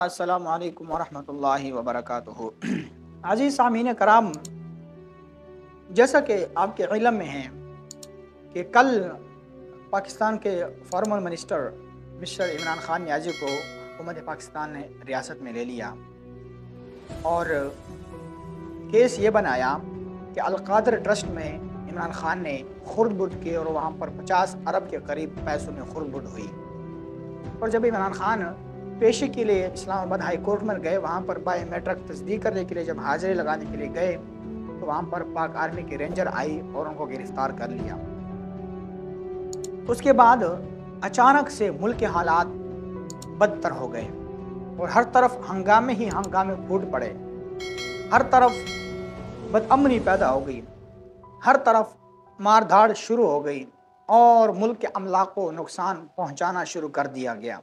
अस्सलामु अलैकुम वरहमतुल्लाहि वबरकातुहू। अज़ीज़ सामीन कराम, जैसा कि आपके इल्म में है कि कल पाकिस्तान के former minister mister Imran Khan Niazi को हुकूमत पाकिस्तान ने रियासत में ले लिया और केस ये बनाया कि अल-क़ादर ट्रस्ट में इमरान खान ने खुर्द-बुर्द की और वहाँ पर 50 अरब के करीब पैसों में खुर्द-बुर्द हुई। और जब इमरान खान पेशी के लिए इस्लामाबाद हाई कोर्ट में गए, वहाँ पर बायोमेट्रिक तस्दीक करने के लिए जब हाजिरी लगाने के लिए गए तो वहाँ पर पाक आर्मी की रेंजर आई और उनको गिरफ्तार कर लिया। उसके बाद अचानक से मुल्क के हालात बदतर हो गए और हर तरफ हंगामे ही हंगामे फूट पड़े, हर तरफ बदअमनी पैदा हो गई, हर तरफ मारधाड़ शुरू हो गई और मुल्क के अमला को नुकसान पहुँचाना शुरू कर दिया गया।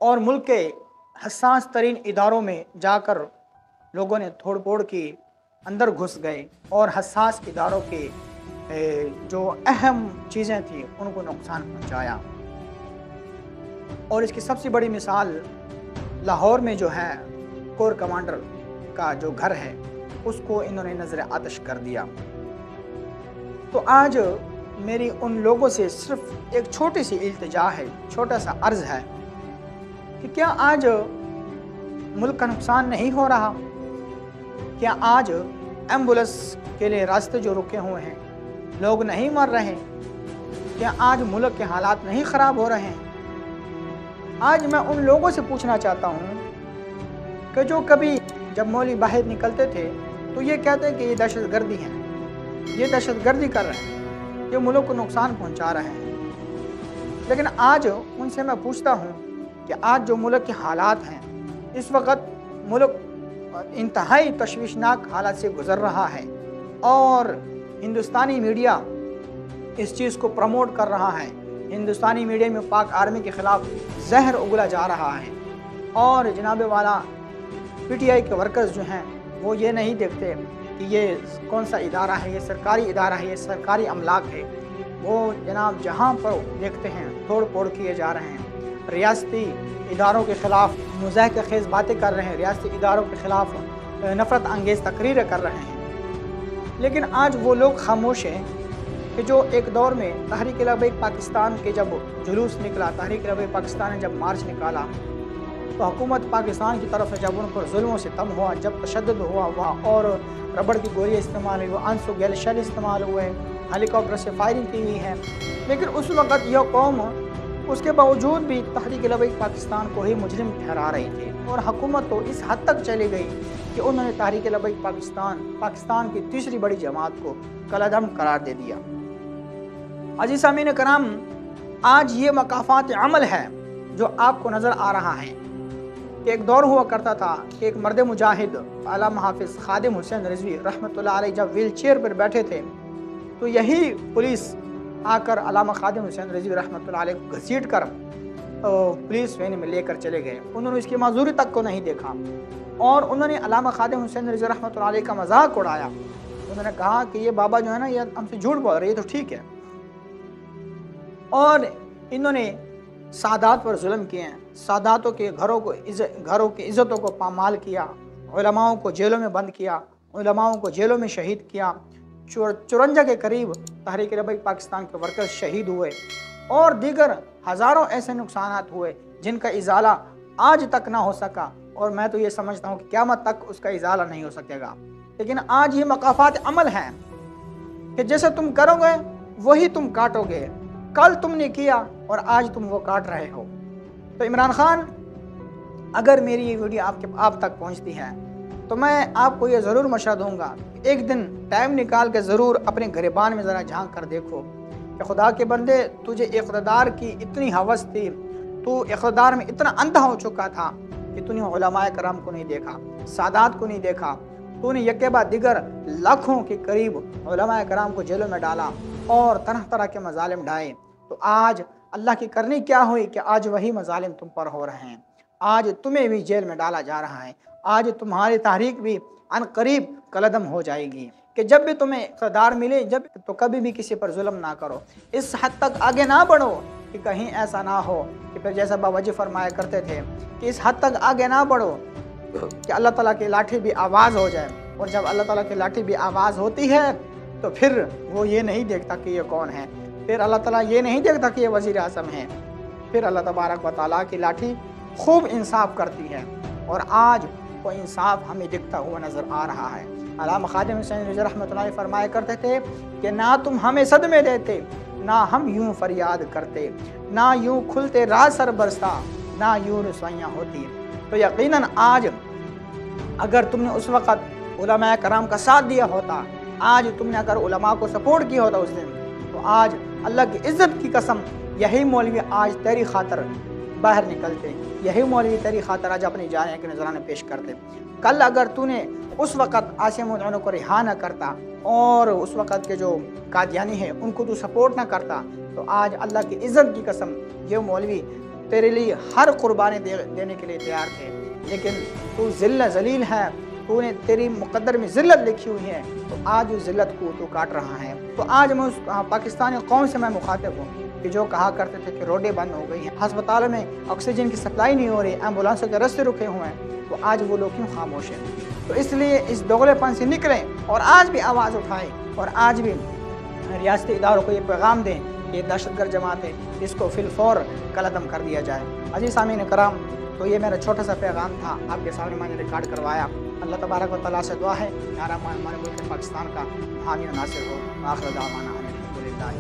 और मुल्क के हसास तरीन इदारों में जाकर लोगों ने तोड़ फोड़ के अंदर घुस गए और हसास इदारों के जो अहम चीज़ें थी उनको नुकसान पहुंचाया। और इसकी सबसे बड़ी मिसाल लाहौर में जो है कोर कमांडर का जो घर है उसको इन्होंने नज़र आतश कर दिया। तो आज मेरी उन लोगों से सिर्फ एक छोटी सी इल्तिजा है, छोटा सा अर्ज़ है कि क्या आज मुल्क का नुकसान नहीं हो रहा? क्या आज एम्बुलेंस के लिए रास्ते जो रुके हुए हैं लोग नहीं मर रहे? क्या आज मुल्क के हालात नहीं ख़राब हो रहे हैं? आज मैं उन लोगों से पूछना चाहता हूँ कि जो कभी जब मौलवी बाहर निकलते थे तो ये कहते हैं कि ये दहशतगर्दी है, ये दहशतगर्दी कर रहे हैं, ये मुल्क को नुकसान पहुँचा रहे हैं। लेकिन आज उनसे मैं पूछता हूँ कि आज जो मुल्क के हालात हैं, इस वक्त मुल्क इंतहाई तशवीशनाक हालात से गुज़र रहा है और हिंदुस्तानी मीडिया इस चीज़ को प्रमोट कर रहा है। हिंदुस्तानी मीडिया में पाक आर्मी के ख़िलाफ़ जहर उगला जा रहा है और जनाब वाला PTI के वर्कर्स जो हैं वो ये नहीं देखते कि ये कौन सा इदारा है, ये सरकारी इदारा है, ये सरकारी अमलाक है। वो जनाब जहाँ पर देखते हैं तोड़ फोड़ किए जा रहे हैं, रियासती इदारों के ख़िलाफ़ मुज़ाहिका खेज़ बातें कर रहे हैं, रियासती इदारों के ख़िलाफ़ नफ़रत अंगेज़ तकरीरें कर रहे हैं। लेकिन आज वो लोग खामोश हैं कि जो एक दौर में तहरीक लबैक पाकिस्तान के जब जुलूस निकला, तहरीक लबैक पाकिस्तान ने जब मार्च निकाला तो हुकूमत पाकिस्तान की तरफ से जब उन पर जुल्म से तम हुआ, जब तशद्दुद हुआ और रबड़ की गोलियाँ इस्तेमाल हुई, आंसू गैल शेल इस्तेमाल हुए, हेलीकॉप्टर से फायरिंग की हुई है। लेकिन उस वक़्त यह कौम उसके बावजूद भी तहरीक लबैक पाकिस्तान को ही मुजरिम ठहरा रही थी और हुकूमत तो इस हद तक चली गई कि उन्होंने तहरीक लबैक पाकिस्तान की तीसरी बड़ी जमात को कलअदम करार दे दिया। अज़ीज़ सामीन कराम, आज ये मकाफ़ात अमल है जो आपको नज़र आ रहा है कि एक दौर हुआ करता था कि एक मर्द मुजाहिद आलम हाफिज़ खादिम हुसैन रिजवी रहमतुल्लाह अलैह जब व्हील चेयर पर बैठे थे तो यही पुलिस आकर अलामा खादिम हुसैन रिजवी रहमतुल्लाह अलैह को घसीट कर पुलिस वैन में लेकर चले गए। उन्होंने इसकी माजूरी तक को नहीं देखा और उन्होंने अलामा खादिम हुसैन रिजवी रहमतुल्लाह अलैह का मजाक उड़ाया। उन्होंने कहा कि ये बाबा जो है ना ये हमसे झूठ बोल रही है, तो ठीक है। और इन्होंने सादात पर जुल्म किए हैं, सादातों के घरों की इज़्ज़तों को पामाल किया, उलमाओं को जेलों में बंद किया, उलमाओं को जेलों में शहीद किया। 54 के करीब तहरीक लबैक पाकिस्तान के वर्कर्स शहीद हुए और दीगर हज़ारों ऐसे नुकसान हुए जिनका इजाला आज तक ना हो सका और मैं तो ये समझता हूँ कि क़यामत तक उसका इजाला नहीं हो सकेगा। लेकिन आज ये मकाफ़ात अमल हैं कि जैसे तुम करोगे वही तुम काटोगे। कल तुमने किया और आज तुम वो काट रहे हो। तो इमरान खान, अगर मेरी ये वीडियो आप तक पहुँचती है तो मैं आपको ये ज़रूर मशवरा दूँगा, एक दिन टाइम निकाल के ज़रूर अपने गिरबान में ज़रा झांक कर देखो कि खुदा के बंदे तुझे इक़्तिदार की इतनी हवस थी, तू इक़्तिदार में इतना अंधा हो चुका था कि तूने उलमाए कराम को नहीं देखा, सादात को नहीं देखा, तूने यके बाद दिगर लाखों के करीब उलमाए कराम को जेलों में डाला और तरह तरह के मजालिम ढाए। तो आज अल्लाह की करनी क्या हुई कि आज वही मजालिम तुम पर हो रहे हैं, आज तुम्हें भी जेल में डाला जा रहा है, आज तुम्हारी तहरीक भी अनकरीब कलअदम हो जाएगी कि जब भी तुम्हें इक़्तिदार मिले जब तो कभी भी किसी पर जुल्म ना करो, इस हद तक आगे ना बढ़ो कि कहीं ऐसा ना हो कि फिर जैसा बाबा जी फरमाया करते थे कि इस हद तक आगे ना बढ़ो कि अल्लाह ताला की लाठी भी आवाज़ हो जाए, और जब अल्लाह ताला की लाठी भी आवाज़ होती है तो फिर वो ये नहीं देखता कि ये कौन है, फिर अल्लाह ताला ये नहीं देखता कि ये वज़ीर आज़म है, फिर अल्लाह तबारक व तआला की लाठी खूब इंसाफ करती है। और आज वो इंसाफ हमें दिखता हुआ नज़र आ रहा है। अल्लामा खादिम हुसैन रिज़वी रहमतुल्लाह फरमाया करते थे कि ना तुम हमें सदमे देते, ना हम यूं फरियाद करते, ना यूं खुलते राज सर बरसता, ना यूं रसवाइयाँ होती। तो यकीनन आज अगर तुमने उस वक़्त उलमा कराम का साथ दिया होता, आज तुमने अगर उलमा को सपोर्ट किया होता उस दिन, तो आज अल्लाह की इज़्ज़त की कसम यही मौलवी आज तेरी खातर बाहर निकलते, यही मौलवी तेरी खातर आज अपनी जान के नजराने पेश करते। कल अगर तूने उस वक़्त आसिम उन को रिहा न करता और उस वक़्त के जो कादियानी हैं उनको तू सपोर्ट ना करता, तो आज अल्लाह की इज़्ज़त की कसम ये मौलवी तेरे लिए हर कुर्बानी देने के लिए तैयार थे। लेकिन तू ज़िल्ल ज़लील है, तूने तेरी मुक़द्दर में ज़िल्लत लिखी हुई है, तो आज उस ज़िल्लत को तू काट रहा है। तो आज मैं उस पाकिस्तानी कौम से मैं मुखातिब हूँ कि जो कहा करते थे कि रोडें बंद हो गई हैं, अस्पतालों में ऑक्सीजन की सप्लाई नहीं हो रही, एम्बुलेंसों के रास्ते रुके हुए हैं, तो आज वो लोग क्यों खामोश हैं? तो इसलिए इस दोगलेपन से निकलें और आज भी आवाज़ उठाएं और आज भी रियासती इदारों को ये पैगाम दें कि ये दहशतगर्द जमात है, इसको फिलफौर कलअदम कर दिया जाए। अजीज़ सामीन कराम, तो ये मेरा छोटा सा पैगाम था, आपके सामने मैंने रिकॉर्ड करवाया। अल्लाह तबारक व तआला से दुआ है हमारे मुल्क पाकिस्तान का हामी और नासिर हो। आखिर दावाना अनिल हम्दुलिल्लाहि।